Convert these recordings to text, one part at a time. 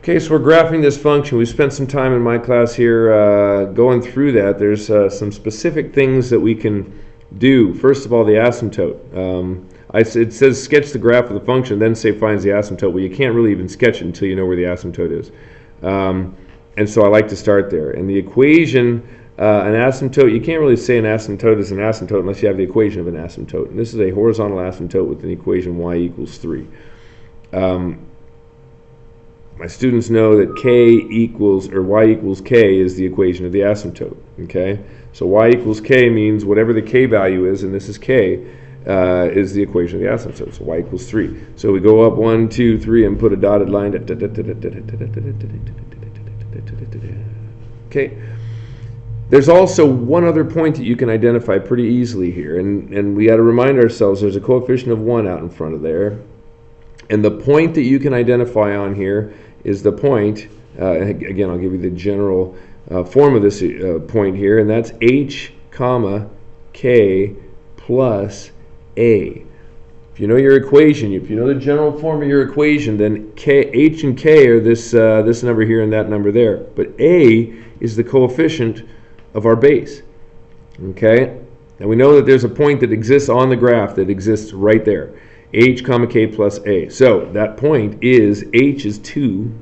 Okay, so we're graphing this function. We spent some time in my class here going through that. There's some specific things that we can do. First of all, the asymptote. It says sketch the graph of the function, then say finds the asymptote. Well, you can't really even sketch it until you know where the asymptote is. And so I like to start there. And the equation, an asymptote, you can't really say an asymptote is an asymptote unless you have the equation of an asymptote. And this is a horizontal asymptote with an equation y equals 3. My students know that k equals, or y equals k is the equation of the asymptote, okay? So y equals k means whatever the k value is, and this is k, is the equation of the asymptote, so y equals 3. So we go up 1, 2, 3, and put a dotted line. Okay. There's also one other point that you can identify pretty easily here, and we got to remind ourselves there's a coefficient of 1 out in front of there. And the point that you can identify on here is the point, again, I'll give you the general form of this point here, and that's h comma k plus a. If you know your equation, if you know the general form of your equation, then h and k are this number here and that number there. But a is the coefficient of our base. Okay? And we know that there's a point that exists on the graph that exists right there. H comma k plus a. So that point is h is 2.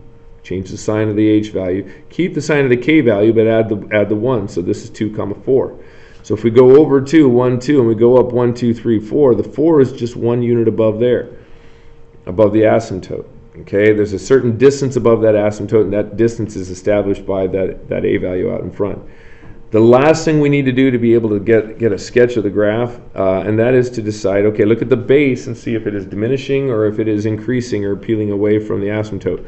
Change the sign of the h value. Keep the sign of the k value, but add the 1. So this is 2 comma 4. So if we go over 2, 1, 2, and we go up 1, 2, 3, 4, the 4 is just 1 unit above there, above the asymptote. Okay, there's a certain distance above that asymptote, and that distance is established by that a value out in front. The last thing we need to do to be able to get a sketch of the graph, and that is to decide, okay, look at the base and see if it is diminishing or if it is increasing or peeling away from the asymptote.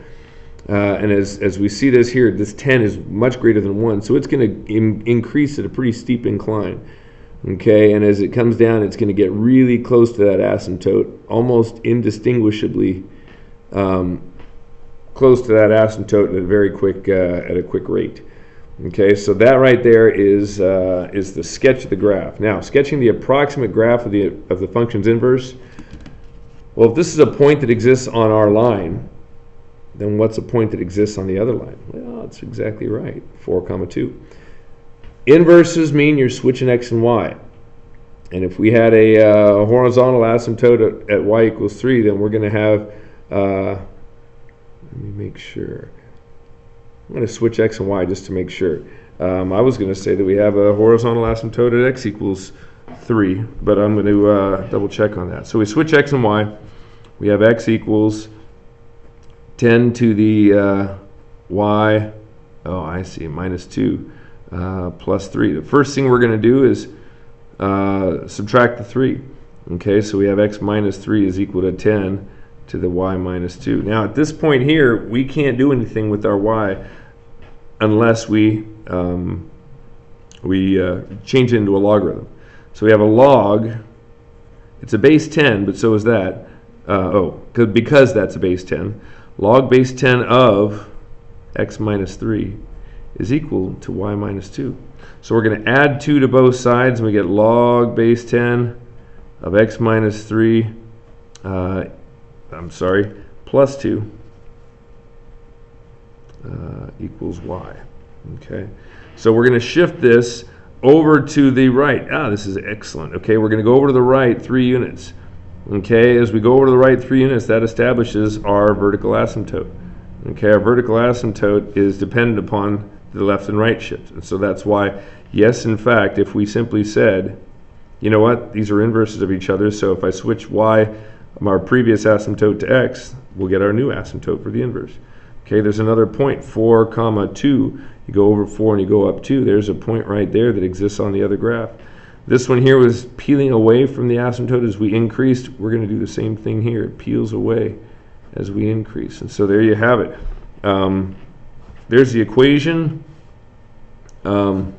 And as we see this here, this 10 is much greater than 1, so it's going to increase at a pretty steep incline. Okay, and as it comes down, it's going to get really close to that asymptote, almost indistinguishably close to that asymptote at a quick rate. Okay, so that right there is the sketch of the graph. Now, sketching the approximate graph of the function's inverse. Well, if this is a point that exists on our line, then what's a point that exists on the other line? Well, that's exactly right, 4 comma 2. Inverses mean you're switching x and y. And if we had a horizontal asymptote at y equals 3, then we're going to have, let me make sure. I'm going to switch x and y just to make sure. I was going to say that we have a horizontal asymptote at x equals 3, but I'm going to double check on that. So we switch x and y. We have x equals 10 to the y, oh I see, minus 2 plus 3. The first thing we're going to do is subtract the 3. Okay, so we have x minus 3 is equal to 10 to the y minus 2. Now at this point here, we can't do anything with our y unless we change it into a logarithm. So we have a log. It's a base 10, but so is that. Because that's a base 10. Log base 10 of x minus 3 is equal to y minus 2. So we're going to add 2 to both sides, and we get log base 10 of x minus 3, plus 2 equals y. Okay, so we're going to shift this over to the right. This is excellent. Okay, we're going to go over to the right 3 units. Okay, as we go over to the right 3 units, that establishes our vertical asymptote. Okay, our vertical asymptote is dependent upon the left and right shift. And so that's why, yes, in fact, if we simply said, you know what, these are inverses of each other, so if I switch y, our previous asymptote to x, we'll get our new asymptote for the inverse. Okay, there's another point, 4 comma 2. You go over 4 and you go up 2. There's a point right there that exists on the other graph. This one here was peeling away from the asymptote as we increased. We're going to do the same thing here. It peels away as we increase. And so there you have it. There's the equation. And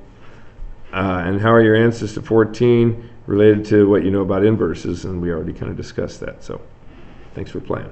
how are your answers to 14 related to what you know about inverses? And we already kind of discussed that. So thanks for playing.